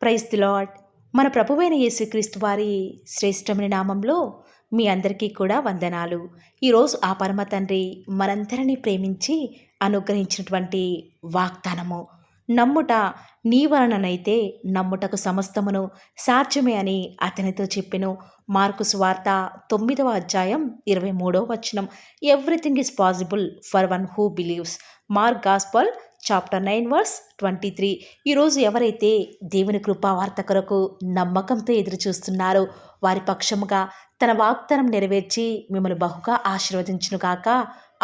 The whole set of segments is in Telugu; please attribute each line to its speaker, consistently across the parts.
Speaker 1: Praise the lord. మన ప్రభువైన యేసుక్రీస్తు వారి శ్రేష్టమైన నామంలో మీ అందరికీ కూడా వందనాలు. ఈరోజు ఆ పరమ తండ్రి మనందరినీ ప్రేమించి అనుగ్రహించినటువంటి వాగ్దానము, నమ్ముట నీ వలననైతే నమ్ముటకు సమస్తమును సాధ్యమే అని అతనితో చెప్పెను. మార్కు సువార్త 9వ అధ్యాయం 23వ వచనం. Everything is possible for one who believes. Mark gospel chapter 9 verse 23. ఈరోజు ఎవరైతే దేవుని కృపావార్త కొరకు నమ్మకంతో ఎదురు చూస్తున్నారో వారి పక్షముగా తన వాగ్దానం నెరవేర్చి మిమ్మల్ని బహుగా ఆశీర్వదించునుగాక.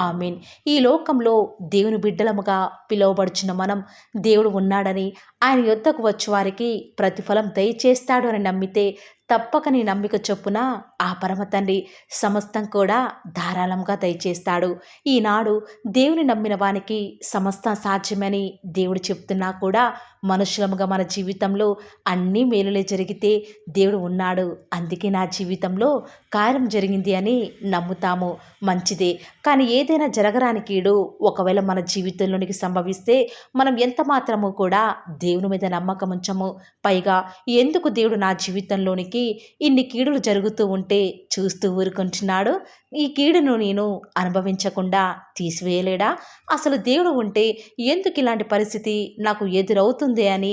Speaker 1: ఆమేన్. ఈ లోకంలో దేవుని బిడ్డలముగా పిలువబడుచున్న మనం దేవుడు ఉన్నాడని, ఆయన యొద్దకు వచ్చి వారికి ప్రతిఫలం దయచేస్తాడు అని నమ్మితే తప్పక నీ నమ్మిక చొప్పున ఆ పరమ తండ్రి సమస్తం కూడా ధారాళంగా దయచేస్తాడు. ఈనాడు దేవుని నమ్మిన వానికి సమస్తం సాధ్యమని దేవుడు చెప్తున్నా కూడా మనుషులముగా మన జీవితంలో అన్నీ మేలులే జరిగితే దేవుడు ఉన్నాడు, అందుకే నా జీవితంలో కార్యం జరిగింది అని నమ్ముతాము. మంచిదే. కానీ ఏదైనా జరగరాని కీడు ఒకవేళ మన జీవితంలోనికి సంభవిస్తే మనం ఎంత మాత్రము కూడా దేవుని మీద నమ్మకం ఉంచము. పైగా ఎందుకు దేవుడు నా జీవితంలోనికి ఇన్ని కీడులు జరుగుతూ ఉంటే చూస్తూ ఊరుకుంటున్నాడు, ఈ కీడును నేను అనుభవించకుండా తీసివేయలేడా? అసలు దేవుడు ఉంటే ఎందుకు ఇలాంటి పరిస్థితి నాకు ఎదురవుతుంది అని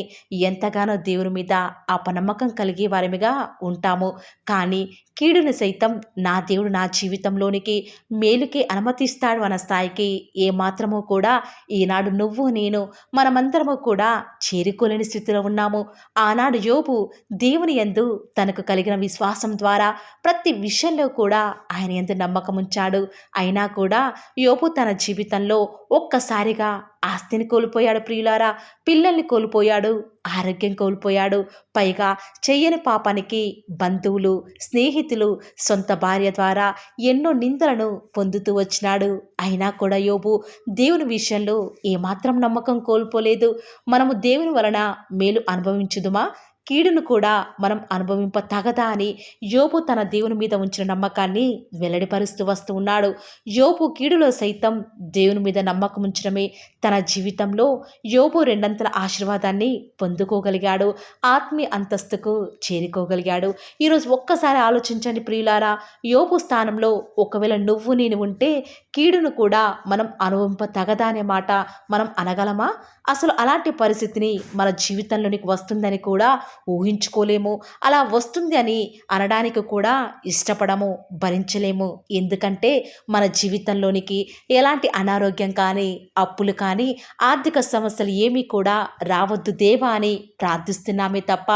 Speaker 1: ఎంతగానో దేవుని మీద అపనమ్మకం కలిగే వారిగా ఉంటాము. కానీ కీడును సైతం నా దేవుడు నా జీవితంలోనికి మేలుకి అనుమతిస్తాడు అన్న స్థాయికి ఏమాత్రము కూడా ఈనాడు నువ్వు నేను మనమందరము కూడా చేరుకోలేని స్థితిలో ఉన్నాము. ఆనాడు యోబు దేవుని యందు తనకు కలిగిన విశ్వాసం ద్వారా ప్రతి విషయంలో కూడా ఆయన యందు నమ్మకం ఉంచాడు. అయినా కూడా యోబు తన జీవితంలో ఒక్కసారిగా ఆస్తిని కోల్పోయాడు. ప్రియులారా, పిల్లల్ని కోల్పోయాడు, ఆరోగ్యం కోల్పోయాడు. పైగా చెయ్యని పాపానికి బంధువులు, స్నేహితులు, సొంత భార్య ద్వారా ఎన్నో నిందలను పొందుతూ వచ్చినాడు. అయినా కూడా యోబు దేవుని విషయంలో ఏమాత్రం నమ్మకం కోల్పోలేదు. మనము దేవుని వలన మేలు అనుభవించుదుమా, కీడును కూడా మనం అనుభవింప తగదా అని యోబు తన దేవుని మీద ఉంచిన నమ్మకాన్ని వెల్లడిపరుస్తూ వస్తూ ఉన్నాడు. యోబు కీడులో సైతం దేవుని మీద నమ్మకం ఉంచడమే తన జీవితంలో యోబు రెండంతల ఆశీర్వాదాన్ని పొందుకోగలిగాడు, ఆత్మీయ అంతస్తుకు చేరుకోగలిగాడు. ఈరోజు ఒక్కసారి ఆలోచించండి ప్రియులారా, యోబు స్థానంలో ఒకవేళ నువ్వు నేను ఉంటే కీడును కూడా మనం అనుభవింప తగదా అనే మాట మనం అనగలమా? అసలు అలాంటి పరిస్థితిని మన జీవితంలోనికి వస్తుందని కూడా ఊహించుకోలేము. అలా వస్తుంది అని అనడానికి కూడా ఇష్టపడము, భరించలేము. ఎందుకంటే మన జీవితంలోనికి ఎలాంటి అనారోగ్యం కానీ, అప్పులు కానీ, ఆర్థిక సమస్యలు ఏమీ కూడా రావద్దు దేవా అని ప్రార్థిస్తున్నామే తప్ప,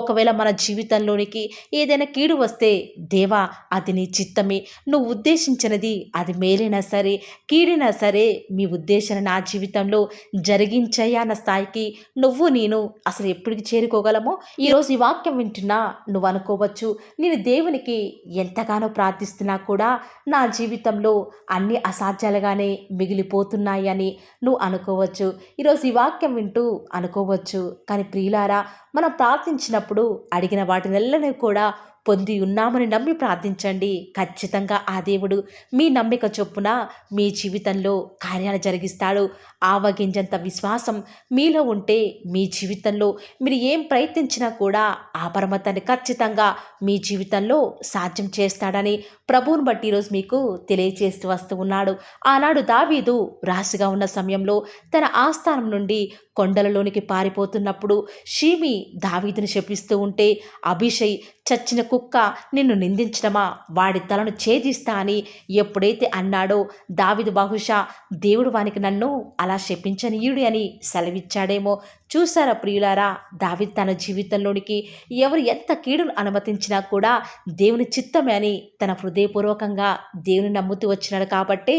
Speaker 1: ఒకవేళ మన జీవితంలోనికి ఏదైనా కీడు వస్తే దేవా అది నీ చిత్తమే, నువ్వు ఉద్దేశించినది అది మేలైనా సరే కీడైనా సరే మీ ఉద్దేశాన్ని నా జీవితంలో జరిగించయ్యా అన్న స్థాయికి నువ్వు నేను అసలు ఎప్పటికి చేరుకోగలమో ఈరోజు ఈ వాక్యం వింటున్నా నువ్వు అనుకోవచ్చు, నేను దేవునికి ఎంతగానో ప్రార్థిస్తున్నా కూడా నా జీవితంలో అన్ని అసాధ్యాలుగానే మిగిలిపోతున్నాయి అని నువ్వు అనుకోవచ్చు. ఈరోజు ఈ వాక్యం వింటూ అనుకోవచ్చు, కానీ ప్రియులారా, మనం ప్రార్థించినప్పుడు అడిగిన వాటినెల్లనే కూడా పొంది ఉన్నామని నమ్మి ప్రార్థించండి. ఖచ్చితంగా ఆ దేవుడు మీ నమ్మిక చొప్పున మీ జీవితంలో కార్యాలు జరిగిస్తాడు. ఆవగింజంత విశ్వాసం మీలో ఉంటే మీ జీవితంలో మీరు ఏం ప్రయత్నించినా కూడా ఆ పరమతాన్ని ఖచ్చితంగా మీ జీవితంలో సాధ్యం చేస్తాడని ప్రభువుని బట్టి ఈరోజు మీకు తెలియజేస్తూ వస్తూ ఉన్నాడు. ఆనాడు దావీదు రాశిగా ఉన్న సమయంలో తన ఆస్థానం నుండి కొండలలోనికి పారిపోతున్నప్పుడు షీమి దావీదుని శపిస్తూ ఉంటే, అభిషై చచ్చిన కుక్క నిన్ను నిందించడమా, వాడి తలను ఛేదిస్తా అని ఎప్పుడైతే అన్నాడో దావీదు బహుశా దేవుడు వానికి నన్ను అలా శపించనీయుడు అని సెలవిచ్చాడేమో. చూసారా ప్రియులారా, దావీదు తన జీవితంలోనికి ఎవరు ఎంత కీడును అనుమతించినా కూడా దేవుని చిత్తమే అని తన హృదయపూర్వకంగా దేవుని నమ్ముతూ వచ్చినాడు. కాబట్టి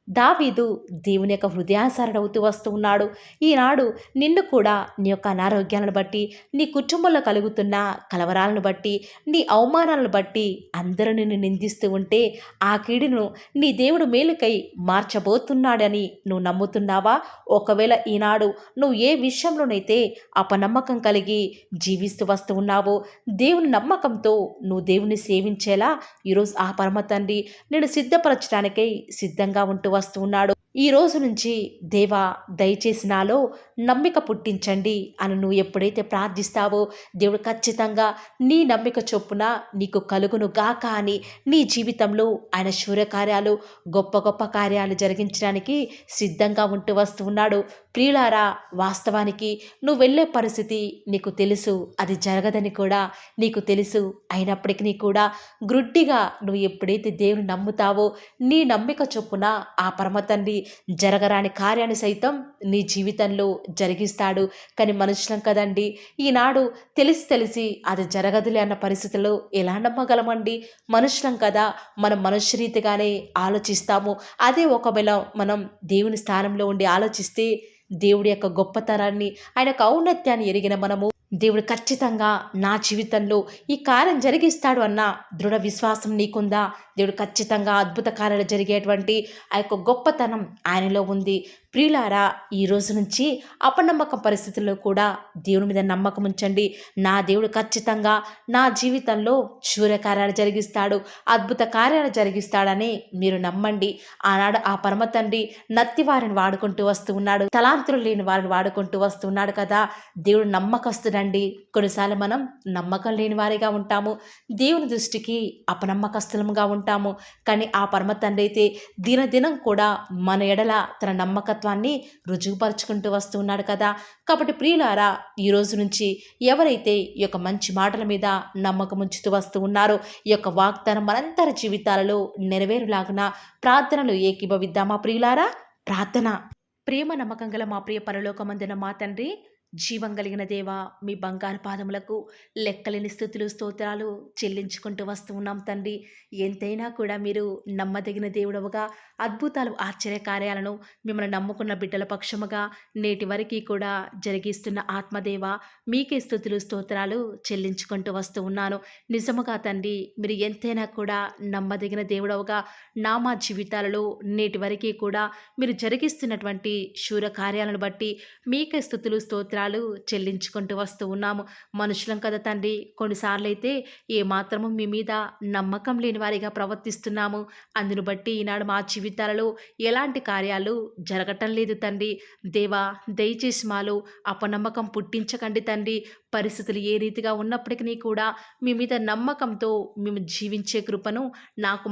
Speaker 1: దావీదు దేవుని యొక్క హృదయానుసారుడవుతూ వస్తూ ఉన్నాడు. ఈనాడు నిన్ను కూడా నీ యొక్క అనారోగ్యాలను బట్టి, నీ కుటుంబంలో కలుగుతున్న కలవరాలను బట్టి, నీ అవమానాలను బట్టి అందరూ నిన్ను నిందిస్తూ ఉంటే ఆ కీడును నీ దేవుడు మేలుకై మార్చబోతున్నాడని నువ్వు నమ్ముతున్నావా? ఒకవేళ ఈనాడు నువ్వు ఏ విషయంలోనైతే అపనమ్మకం కలిగి జీవిస్తూ వస్తూ ఉన్నావో, దేవుని నమ్మకంతో నువ్వు దేవుని సేవించేలా ఈరోజు ఆ పరమ తండ్రి నేను సిద్ధపరచడానికై సిద్ధంగా ఉంటూ వస్తూ ఉన్నాడు. ఈ రోజు నుంచి దేవా దయచేసి నాలో నమ్మిక పుట్టించండి అని నువ్వు ఎప్పుడైతే ప్రార్థిస్తావో దేవుడు ఖచ్చితంగా నీ నమ్మిక చొప్పున నీకు కలుగును గాక అని నీ జీవితంలో ఆయన శూర్యకార్యాలు గొప్ప గొప్ప కార్యాలు జరిగించడానికి సిద్ధంగా ఉంటూ వస్తూ ఉన్నాడు. ప్రియులారా, వాస్తవానికి నువ్వు వెళ్ళే పరిస్థితి నీకు తెలుసు, అది జరగదని కూడా నీకు తెలుసు. అయినప్పటికీ కూడా గ్రుడ్డిగా నువ్వు ఎప్పుడైతే దేవుని నమ్ముతావో నీ నమ్మిక చొప్పున ఆ పరమ తండ్రి జరగరాని కార్యాన్ని సైతం నీ జీవితంలో జరిగిస్తాడు. కానీ మనుషులం కదండి, ఈనాడు తెలిసి తెలిసి అది జరగదులే అన్న పరిస్థితుల్లో ఎలా నమ్మగలమండి? మనుషులం కదా, మనం మనుష్య రీతిగానే ఆలోచిస్తాము. అదే ఒకవేళ మనం దేవుని స్థానంలో ఉండి ఆలోచిస్తే దేవుడి యొక్క గొప్పతనాన్ని, ఆయన యొక్క ఔన్నత్యాన్ని ఎరిగిన మనము దేవుడు ఖచ్చితంగా నా జీవితంలో ఈ కార్యం జరిగిస్తాడు అన్న దృఢ విశ్వాసం నీకుందా? దేవుడు ఖచ్చితంగా అద్భుత కార్యాలు జరిగేటువంటి ఆ యొక్క గొప్పతనం ఆయనలో ఉంది. ప్రియులారా, ఈ రోజు నుంచి అపనమ్మకం పరిస్థితుల్లో కూడా దేవుని మీద నమ్మకం ఉంచండి. నా దేవుడు ఖచ్చితంగా నా జీవితంలో శూర్యకార్యాలు జరిగిస్తాడు, అద్భుత కార్యాలు జరిగిస్తాడని మీరు నమ్మండి. ఆనాడు ఆ పరమ తండ్రి నత్తి వారిని వాడుకుంటూ వస్తూ ఉన్నాడు, తలాంతులు లేని వారిని వాడుకుంటూ వస్తున్నాడు కదా. దేవుడు నమ్మకస్తుడండి. కొన్నిసార్లు మనం నమ్మకం లేని వారిగా ఉంటాము, దేవుని దృష్టికి అపనమ్మకస్తులంగా ఉంటాము. కానీ ఆ పరమ తండ్రి అయితే దినదినం కూడా మన ఎడల తన నమ్మకత్వాన్ని రుజువుపరుచుకుంటూ వస్తూ ఉన్నాడు కదా. కాబట్టి ప్రియులారా, ఈ రోజు నుంచి ఎవరైతే ఈ యొక్క మంచి మాటల మీద నమ్మకం ఉంచుతూ వస్తూ ఉన్నారో ఈ యొక్క వాగ్దానం మనందరి జీవితాలలో నెరవేరులాగున ప్రార్థనలు ఏకీభవిద్దామా ప్రియులారా? ప్రార్థన. ప్రేమ నమ్మకం గల మా ప్రియ పరలోకమందున మా తండ్రి, జీవం కలిగిన దేవా, మీ బంగారు పాదములకు లెక్కలేని స్థుతులు స్తోత్రాలు చెల్లించుకుంటూ వస్తూ ఉన్నాం తండ్రి. ఎంతైనా కూడా మీరు నమ్మదగిన దేవుడవుగా అద్భుతాలు ఆశ్చర్యకార్యాలను మిమ్మల్ని నమ్ముకున్న బిడ్డల పక్షముగా నేటి వరకు కూడా జరిగిస్తున్న ఆత్మదేవ, మీకే స్థుతులు స్తోత్రాలు చెల్లించుకుంటూ వస్తూ ఉన్నాను. నిజముగా తండ్రి, మీరు ఎంతైనా కూడా నమ్మదగిన దేవుడవుగా మా జీవితాలలో నేటి వరకు కూడా మీరు జరిగిస్తున్నటువంటి శూర కార్యాలను బట్టి మీకే స్థుతులు స్తోత్రాలు చెల్లించుకుంటూ వస్తూ ఉన్నాము. మనుషులం కదా తండ్రి, కొన్నిసార్లు అయితే ఏమాత్రము మీ మీద నమ్మకం లేని వారిగా ప్రవర్తిస్తున్నాము. అందును బట్టి ఈనాడు మా జీవితాలలో ఎలాంటి కార్యాలు జరగటం లేదు తండ్రి. దేవా, దయచేసి మాలో అపనమ్మకం పుట్టించకండి తండ్రి. పరిస్థితులు ఏ రీతిగా ఉన్నప్పటికీ కూడా మీ మీద నమ్మకంతో మేము జీవించే కృపను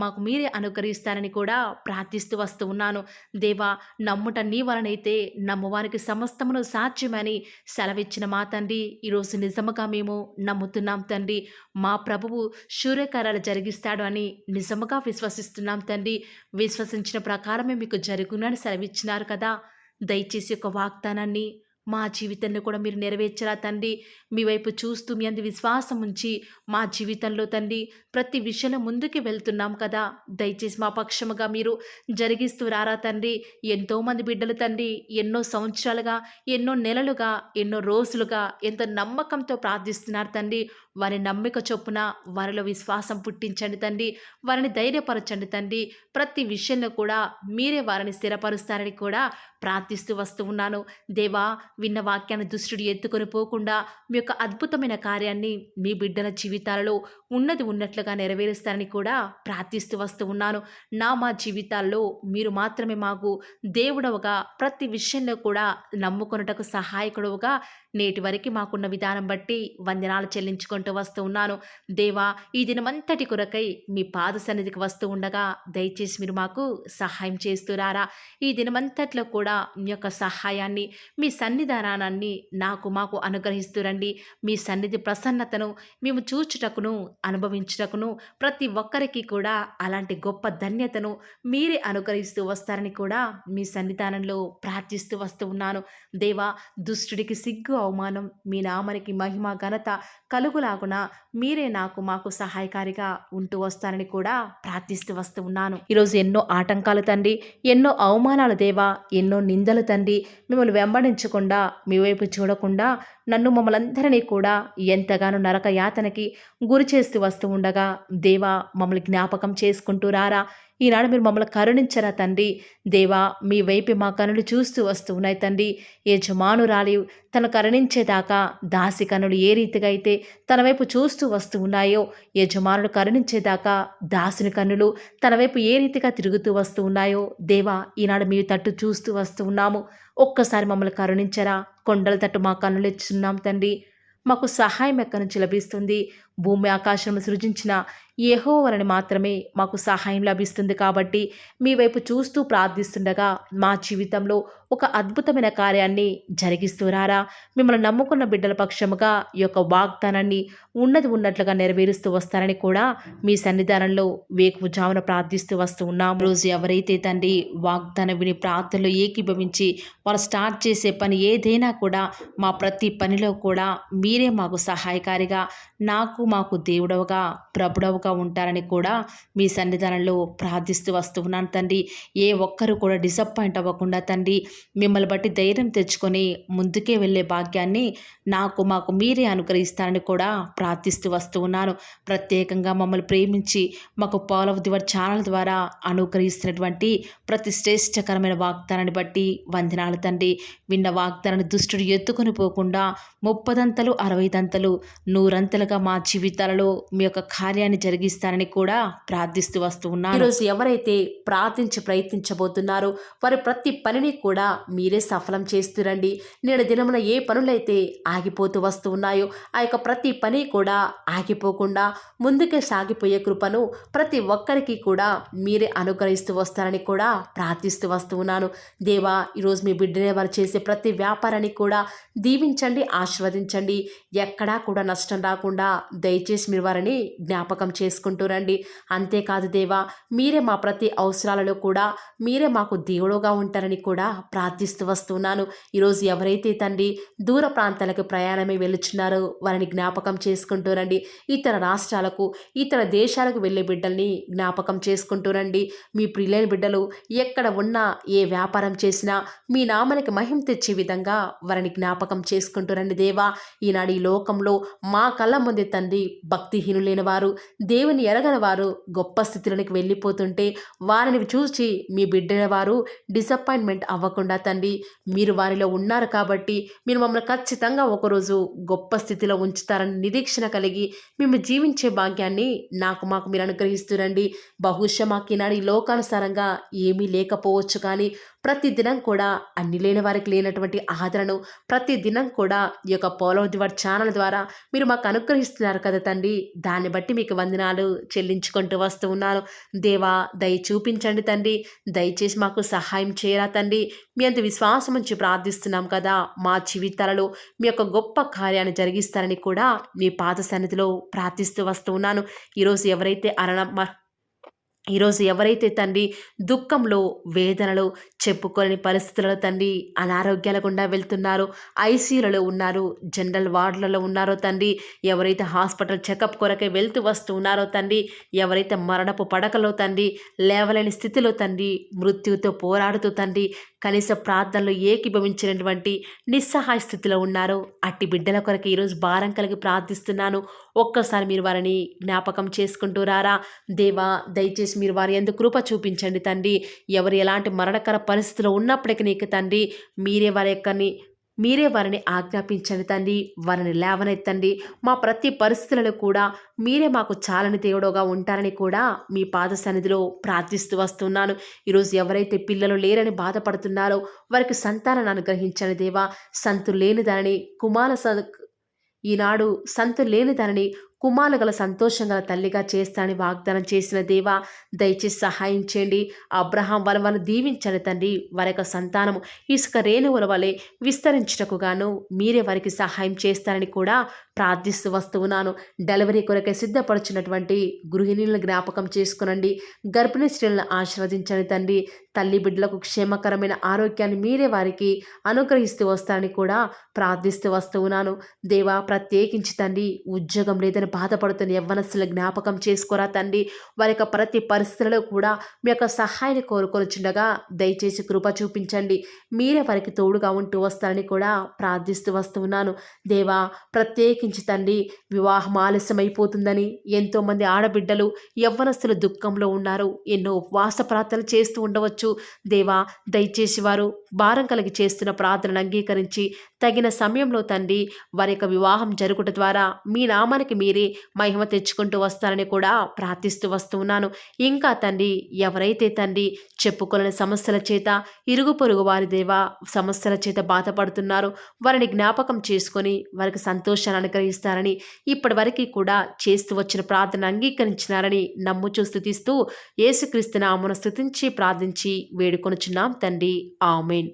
Speaker 1: మాకు మీరే అనుగ్రహిస్తారని కూడా ప్రార్థిస్తూ వస్తూ ఉన్నాను. దేవా, నమ్ముట నీ వలనైతే నమ్మువానికి సమస్తమును సాధ్యమని సెలవిచ్చిన మా తండ్రి, ఈరోజు నిజముగా మేము నమ్ముతున్నాం తండ్రి. మా ప్రభువు శూర్యకార్యాలు జరిగిస్తాడు అని నిజముగా విశ్వసిస్తున్నాం తండ్రి. విశ్వసించిన ప్రకారమే మీకు జరుగునని సెలవిచ్చినారు కదా. దయచేసి ఒక వాగ్దానాన్ని మా జీవితంలో కూడా మీరు నెరవేర్చరా తండ్రి. మీ వైపు చూస్తూ మీ అందు విశ్వాసం ఉంచి మా జీవితంలో తండ్రి ప్రతి విషయంలో ముందుకు వెళ్తున్నాం కదా. దయచేసి మా పక్షముగా మీరు జరిగిస్తూ రారా తండ్రి. ఎంతోమంది బిడ్డలు తండ్రి ఎన్నో సంవత్సరాలుగా, ఎన్నో నెలలుగా, ఎన్నో రోజులుగా ఎంతో నమ్మకంతో ప్రార్థిస్తున్నారు తండ్రి. వారి నమ్మిక చొప్పున వారిలో విశ్వాసం పుట్టించండి తండ్రి. వారిని ధైర్యపరచండి తండ్రి. ప్రతి విషయంలో కూడా మీరే వారిని స్థిరపరుస్తారని కూడా ప్రార్థిస్తూ వస్తూ ఉన్నాను. దేవా, విన్న వాక్యాన్ని దుష్టుడు ఎత్తుకొని పోకుండా మీ యొక్క అద్భుతమైన కార్యాన్ని మీ బిడ్డల జీవితాలలో ఉన్నది ఉన్నట్లుగా నెరవేరుస్తారని కూడా ప్రార్థిస్తూ వస్తూ ఉన్నాను. మా జీవితాల్లో మీరు మాత్రమే మాకు దేవుడవుగా, ప్రతి విషయంలో కూడా నమ్ముకొనుటకు సహాయకుడవుగా నేటి వరకు మాకున్న విధానం బట్టి వందనాలు చెల్లించుకుంటూ వస్తూ ఉన్నాను. దేవా, ఈ దినమంతటి కొరకై మీ పాద సన్నిధికి వస్తూ ఉండగా దయచేసి మీరు మాకు సహాయం చేస్తురారా. ఈ దినమంతట్లో కూడా మీ యొక్క సహాయాన్ని, మీ సన్నిధానాన్ని మాకు అనుగ్రహిస్తురండి. మీ సన్నిధి ప్రసన్నతను మేము చూచుటకును, అనుభవించుటకును ప్రతి ఒక్కరికి కూడా అలాంటి గొప్ప ధన్యతను మీరే అనుగ్రహిస్తూ వస్తారని కూడా మీ సన్నిధానంలో ప్రార్థిస్తూ వస్తూ ఉన్నాను. దేవా, దుష్టుడికి సిగ్గు, అవమానం, మీ నామానికి మహిమ, ఘనత కలుగులాగున మీరే మాకు సహాయకారిగా ఉంటూ వస్తారని కూడా ప్రార్థిస్తూ వస్తూ ఉన్నాను. ఈరోజు ఎన్నో ఆటంకాలు తండ్రి, ఎన్నో అవమానాలు దేవా, ఎన్నో నిందలు తండ్రి, మిమ్మల్ని వెంబడించకుండా, మీ వైపు చూడకుండా నన్ను మమ్మల్ందరినీ కూడా ఎంతగానో నరక యాతనకి గురి చేస్తూ వస్తూ ఉండగా దేవా, మమ్మల్ని జ్ఞాపకం చేసుకుంటూ రారా. ఈనాడు మీరు మమ్మల్ని కరుణించరా తండ్రి. దేవా, మీ వైపే మా కనులు చూస్తూ వస్తూ ఉన్నాయి తండ్రి. యజమానురాలి తను కరుణించేదాకా దాసి కనులు ఏ రీతిగా అయితే తన వైపు చూస్తూ వస్తూ ఉన్నాయో, యజమానుడు కరుణించేదాకా దాసుని కన్నులు తన వైపు ఏ రీతిగా తిరుగుతూ వస్తూ ఉన్నాయో, దేవా ఈనాడు మీ తట్టు చూస్తూ వస్తూ ఉన్నాము. ఒక్కసారి మమ్మల్ని కరుణించరా. కొండల తట్టు మా కన్నులు ఇచ్చున్నాం తండ్రి. మాకు సహాయం ఎక్కడి నుంచి లభిస్తుంది? భూమి ఆకాశం సృజించిన యెహోవాని మాత్రమే మాకు సహాయం లభిస్తుంది. కాబట్టి మీ వైపు చూస్తూ ప్రార్థిస్తుండగా మా జీవితంలో ఒక అద్భుతమైన కార్యాన్ని జరిగిస్తూ రారా. మిమ్మల్ని నమ్ముకున్న బిడ్డల పక్షముగా ఈ యొక్క వాగ్దానాన్ని ఉన్నది ఉన్నట్లుగా నెరవేరుస్తూ వస్తారని కూడా మీ సన్నిధానంలో వేకువజామున ప్రార్థిస్తూ వస్తూ ఉన్నాం. రోజు ఎవరైతే తండ్రి వాగ్దానం విని ప్రార్థనలో ఏకీభవించి వారు స్టార్ట్ చేసే పని ఏదైనా కూడా మా ప్రతి పనిలో కూడా మీరే మాకు సహాయకారిగా, మాకు దేవుడవుగా, ప్రభుడవుగా ఉంటారని కూడా మీ సన్నిధానంలో ప్రార్థిస్తూ వస్తూ ఉన్నాను తండ్రి. ఏ ఒక్కరు కూడా డిసప్పాయింట్ అవ్వకుండా తండ్రి, మిమ్మల్ని బట్టి ధైర్యం తెచ్చుకొని ముందుకే వెళ్ళే భాగ్యాన్ని మాకు మీరే అనుగ్రహిస్తారని కూడా ప్రార్థిస్తూ వస్తూ ఉన్నాను. ప్రత్యేకంగా మమ్మల్ని ప్రేమించి మాకు Paul of the word channel ద్వారా అనుగ్రహిస్తున్నటువంటి ప్రతి శ్రేష్టకరమైన వాగ్దానాన్ని బట్టి వందనాలు తండ్రి. విన్న వాగ్దానాన్ని దుష్టుడు ఎత్తుకొని పోకుండా 30 60 100 మా జీవితాలలో మీ యొక్క కార్యాన్ని జరిగిస్తారని కూడా ప్రార్థిస్తూ వస్తూ ఉన్నాను. ఈరోజు ఎవరైతే ప్రయత్నించబోతున్నారో వారి ప్రతి పనిని కూడా మీరే సఫలం చేస్తురండి. నేడు దినమున ఏ పనులైతే ఆగిపోతూ వస్తూ ఉన్నాయో ఆ యొక్క ప్రతి పని కూడా ఆగిపోకుండా ముందుకే సాగిపోయే కృపను ప్రతి ఒక్కరికి కూడా మీరే అనుగ్రహిస్తూ వస్తారని కూడా ప్రార్థిస్తూ వస్తూ ఉన్నాను. దేవా, ఈరోజు మీ బిడ్డనే వారు చేసే ప్రతి వ్యాపారాన్ని కూడా దీవించండి, ఆశీర్వదించండి. ఎక్కడా కూడా నష్టం రాకుండా దయచేసి మీరు వారిని జ్ఞాపకం చేసుకుంటూ రండి. అంతేకాదు దేవా, మీరే మా ప్రతి అవసరాలలో కూడా మీరే మాకు దేవుడుగా ఉంటారని కూడా ప్రార్థిస్తూ వస్తున్నాను. ఈరోజు ఎవరైతే తండ్రి దూర ప్రాంతాలకు ప్రయాణమే వెళుచున్నారో వారిని జ్ఞాపకం చేసుకుంటూ రండి. ఇతర రాష్ట్రాలకు, ఇతర దేశాలకు వెళ్ళే బిడ్డల్ని జ్ఞాపకం చేసుకుంటూ రండి. మీ ప్రియులైన బిడ్డలు ఎక్కడ ఉన్నా, ఏ వ్యాపారం చేసినా మీ నామానికి మహిమ తెచ్చే విధంగా వారిని జ్ఞాపకం చేసుకుంటూ రండి దేవా. ఈనాడు ఈ లోకంలో మా కళ్ళ ముందే తండ్రి భక్తిహీనులైన వారు, దేవుని ఎరగని వారు గొప్ప స్థితిలోనికి వెళ్ళిపోతుంటే వారిని చూసి మీ బిడ్డల వారు డిసప్పాయింట్మెంట్ అవ్వకుండా తండ్రి, మీరు వారిలో ఉన్నారు కాబట్టి మీరు మమ్మల్ని ఖచ్చితంగా ఒకరోజు గొప్ప స్థితిలో ఉంచుతారని నిరీక్షణ కలిగి మేము జీవించే భాగ్యాన్ని మాకు మీరు అనుగ్రహిస్తురండి. బహుశా మాకు ఈనాడు ఈ లోకానుసారంగా ఏమీ లేకపోవచ్చు, కానీ ప్రతిదినం కూడా అన్ని లేని వారికి లేనటువంటి ఆదరణను ప్రతిదినం కూడా ఈ యొక్క Paul of the word channel ద్వారా మీరు మాకు అనుగ్రహిస్తున్నారు కదా తండ్రి. దాన్ని బట్టి మీకు వందనాలు చెల్లించుకుంటూ వస్తూ ఉన్నాను. దేవా, దయ చూపించండి తండ్రి. దయచేసి మాకు సహాయం చేయరా తండ్రి. మీ అంత విశ్వాసం ఉంచి ప్రార్థిస్తున్నాం కదా. మా జీవితాలలో మీ యొక్క గొప్ప కార్యాన్ని జరిగిస్తారని కూడా మీ పాద సన్నిధిలో ప్రార్థిస్తూ వస్తూ ఉన్నాను. ఈరోజు ఎవరైతే తండ్రి దుఃఖంలో, వేదనలో, చెప్పుకోలేని పరిస్థితులలో తండ్రి అనారోగ్యాల గుండా వెళ్తున్నారో, ఐసీయూలలో ఉన్నారు, జనరల్ వార్డులలో ఉన్నారో తండ్రి, ఎవరైతే హాస్పిటల్ చెకప్ కొరకే వెళ్తూ వస్తూ ఉన్నారో తండ్రి, ఎవరైతే మరణపు పడకలో తండ్రి లేవలేని స్థితిలో తండ్రి మృత్యువుతో పోరాడుతూ తండ్రి కనీస ప్రార్థనలో ఏకీభవించినటువంటి నిస్సహాయ స్థితిలో ఉన్నారో అట్టి బిడ్డల కొరకు ఈరోజు భారం కలిగి ప్రార్థిస్తున్నాను. ఒక్కసారి మీరు వారిని జ్ఞాపకం చేసుకుంటూ రారా దేవా. దయచేసి మీరు వారి యందు కృప చూపించండి తండ్రి. ఎవరు ఎలాంటి మరణకర పరిస్థితిలో ఉన్నప్పటికీ నీకు తండ్రి మీరే వారిని ఆజ్ఞాపించండి తండ్రి. వారిని లేవనెత్తండి. మా ప్రతి పరిస్థితులలో కూడా మీరే మాకు చాలని దేవుడుగా ఉంటారని కూడా మీ పాద సన్నిధిలో ప్రార్థిస్తూ వస్తున్నాను. ఈరోజు ఎవరైతే పిల్లలు లేరని బాధపడుతున్నారో వారికి సంతానాన్ని అనుగ్రహించండి దేవా. ఈనాడు సంతు లేని దానిని కుమారులు గల సంతోషం గల తల్లిగా చేస్తానని వాగ్దానం చేసిన దేవా, దయచేసి సహాయం చేయండి. అబ్రహాం వలన దీవించండి తండ్రి. వారి యొక్క సంతానము ఇసుక రేణువుల వలె విస్తరించుటకు గాను మీరే వారికి సహాయం చేస్తారని కూడా ప్రార్థిస్తూ వస్తూ ఉన్నాను. డెలివరీ కొరకై సిద్ధపడుచున్నటువంటి గృహిణులను జ్ఞాపకం చేసుకునండి. గర్భిణీ స్త్రీలను ఆశీర్వదించండి తండ్రి. తల్లి బిడ్డలకు క్షేమకరమైన ఆరోగ్యాన్ని మీరే వారికి అనుగ్రహిస్తూ వస్తారని కూడా ప్రార్థిస్తూ వస్తూ ఉన్నాను దేవా. ప్రత్యేకించి తండ్రి ఉద్యోగం లేదని బాధపడుతున్న యవ్వనస్తుల జ్ఞాపకం చేసుకోరా తండ్రి. వారి యొక్క ప్రతి పరిస్థితులలో కూడా మీ యొక్క సహాయాన్ని కోరుకొనుచుండగా దయచేసి కృప చూపించండి. మీరే వారికి తోడుగా ఉంటూ వస్తారని కూడా ప్రార్థిస్తూ వస్తున్నాను. దేవా, ప్రత్యేకించి తండ్రి, వివాహం ఆలస్యమైపోతుందని ఎంతోమంది ఆడబిడ్డలు యవ్వనస్తులు దుఃఖంలో ఉన్నారు. ఎన్నో ఉపవాస ప్రార్థనలు చేస్తూ ఉండవచ్చు. దేవా, దయచేసి వారు భారం కలిగి చేస్తున్న ప్రార్థనను అంగీకరించి తగిన సమయంలో తండ్రి వారి యొక్క వివాహం జరుగుట ద్వారా మీ నామానికి మీరే మహిమ తెచ్చుకుంటూ వస్తారని కూడా ప్రార్థిస్తూ వస్తున్నాను. ఇంకా తండ్రి, ఎవరైతే తండ్రి చెప్పుకోలేని సమస్యల చేత, ఇరుగు పొరుగు వారి దేవా సమస్యల చేత బాధపడుతున్నారో వారిని జ్ఞాపకం చేసుకొని వారికి సంతోషాన్ని అనుగ్రహిస్తారని, ఇప్పటి వరకు కూడా చేస్తూ వచ్చిన ప్రార్థన అంగీకరించినారని నమ్ముచూ స్తుతిస్తూ యేసుక్రీస్తు నామమున స్తుతించి ప్రార్థించి వేడుకొనుచున్నాం తండ్రి. ఆమేన్.